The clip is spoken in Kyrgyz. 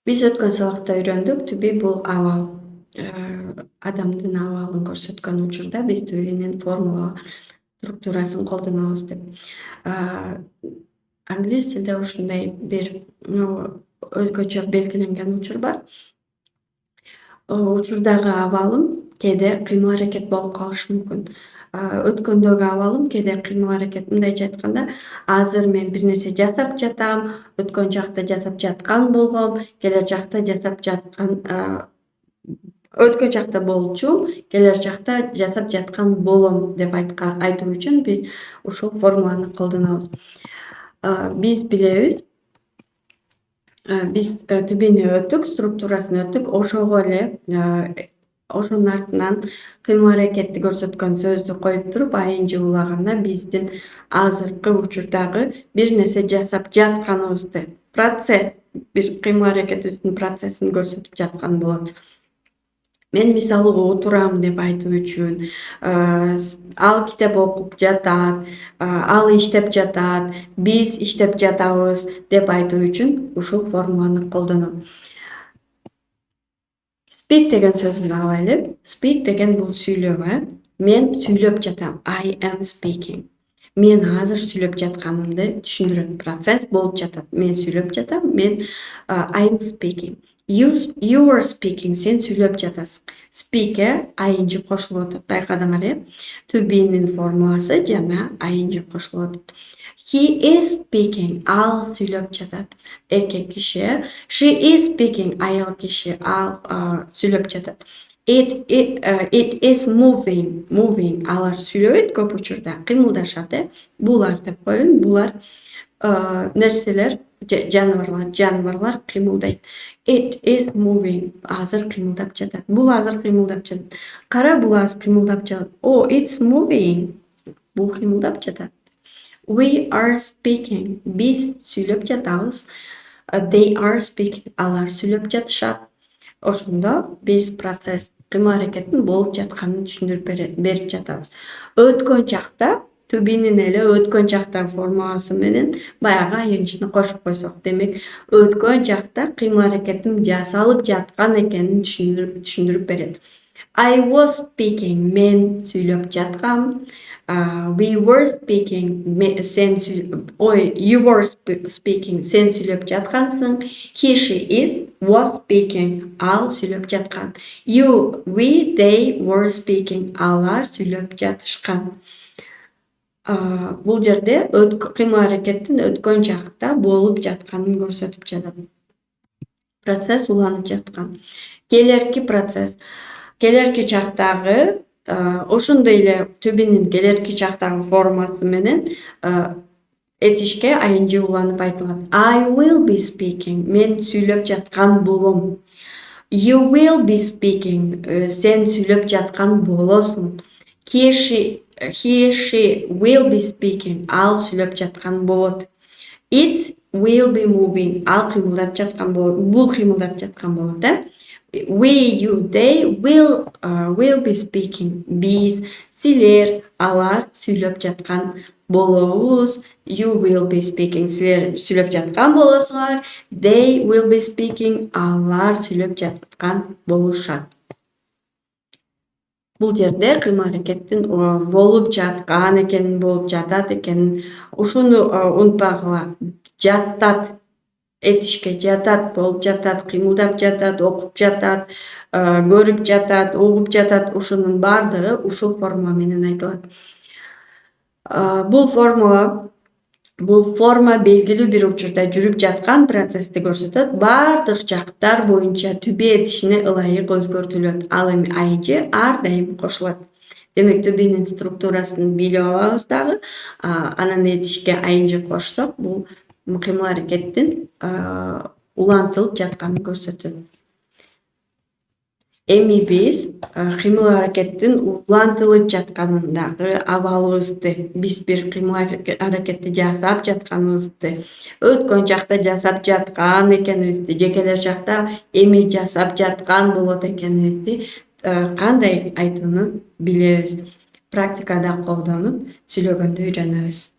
Биз өткөн сабакта үйрөндүк to be бул абал. Адамдын абалын көрсөткөн учурда биз to be'нин формула структурасын колдонобуз деп. А, Англис тилде ушундай бир өзгөчө белгиленген учур бар. Учурдагы абалым кээде кыймыл аракет болуп калышы мүмкүн. Өткөндөгү абалым кээде кыймыл аракет, мындайча айтканда, азыр мен бир нерсе жасап жатам, өткөн чакта жасап жаткан болгом, келер чакта жасап жаткан, өткөн чакта болчу, келер чакта жасап жаткан болом деп айтуу үчүн биз ушул формуланы колдонобуз. Биз билебиз, биз түбүнө өттүк, структурасын өттүк, ошого эле ошонун артынан кыймыл аракетти көрсөткөн сөздү коюп туруп ing улаганда биздин азыркы учурдагы бир нерсе жасап жатканыбызды, процесс, бир кыймыл аракетибиздин процессин көрсөтүп жаткан болот. Мен мисалы отурам деп айтуу үчүн, ал китеп окуп жатат, ал иштеп жатат, биз иштеп жатабыз деп айтуу үчүн ушул формуланы колдоном. Speak деген сөзүн алайлы. Speak деген бул сүйлөп, Мен сүйлөп жатам. I am speaking. Мен азыр сүйлөп жатканымды түшүндүрөт. Процесс болуп жатат. Мен сүйлөп жатам. I am speaking. You are speaking. Сен сүйлөп жатасың. Speak'e ing кошулуп атат. Байкадыңар, To be'нин формуласы жана ing кошулуп атат. He is speaking. Ал сүйлөп жатат. Эркек киши. She is speaking. Аял киши. Ал сүйлөп жатат. It is moving. Moving. Алар сүйлөбөйт көп учурда. Кыймылдашат. Булар деп коеюн. Булар нерселер, жаныбарлар кыймылдайт. It is moving. Азыр кыймылдап жатат. Бул азыр кыймылдап жатат. Кара, бул азыр кыймылдап жатат. Oh, it's moving. Бул кыймылдап жатат. We are speaking. Биз сүйлөп жатабыз. They are speaking. Алар сүйлөп жатышат. Ошондо биз процесс, кыймыл аракеттин болуп жатканын түшүндүрүп берип жатабыз. Өткөн чакта to be'нин эле өткөн чактагы формуласы менен баягы ing'ни кошуп койсок, демек өткөн чакта кыймыл аракеттин жасалып жаткан экенин түшүндүрүп берет. I was speaking. Мен сүйлөп жаткам. We were speaking. You were speaking. Сен сүйлөп жаткансың. He, she, it was speaking. Ал сүйлөп жаткан. You, we, they were speaking. Алар сүйлөп жатышкан. Бул жерде кыймыл аракеттин өткөн чакта болуп жатканын көрсөтүп жатат. Процесс уланып жаткан. Келерки процесс. Келерки чактагы ошондой эле түбүнүн келерки чактагы формасы менен этишке ing уланып айтылат. I will be speaking. Мен сүйлөп жаткан болом. You will be speaking. Сен сүйлөп жаткан болосуң. He, she will be speaking. Ал сүйлөп жаткан болот. It will be moving. Ал кыймылдап жаткан болот. Бул кыймылдап жаткан болот. We, you, they will be speaking. Биз, силер, алар сүйлөп жаткан болобуз. You will be speaking. Силер сүйлөп жаткан болосуңар. They will be speaking. Алар сүйлөп жаткан болушат. Бул жерде кыймыл аракеттин болуп жаткан экенин, болуп жатат экенин, ушуну унутпагыла. Жатат, этишке жатат, болуп жатат, кыймылдап жатат, окуп жатат, көрүп жатат, угуп жатат. Ушунун баардыгы ушул формула менен айтылат. Бул форма белгилүү бир учурда жүрүп жаткан процессти көрсөтөт. Баардык жактар боюнча түбү этишине ылайык өзгөртүлөт. Ал эми ing ар дайым кошулат. Демек түбүнүн структурасын билип алабыз дагы. Анан этишке ing кошсок, бул кыймыл аракеттин улантылып жатканын көрсөтөт. Эми биз кыймыл аракеттин улантылып жатканындагы абалыбызды, биз бир кыймыл аракетти жасап жатканыбызды, өткөн чакта жасап жаткан экенибизди, же келер чакта эми жасап жаткан болот экенибизди кандай айтууну билебиз. Практикада колдонуп, сүйлөгөндө үйрөнөбүз.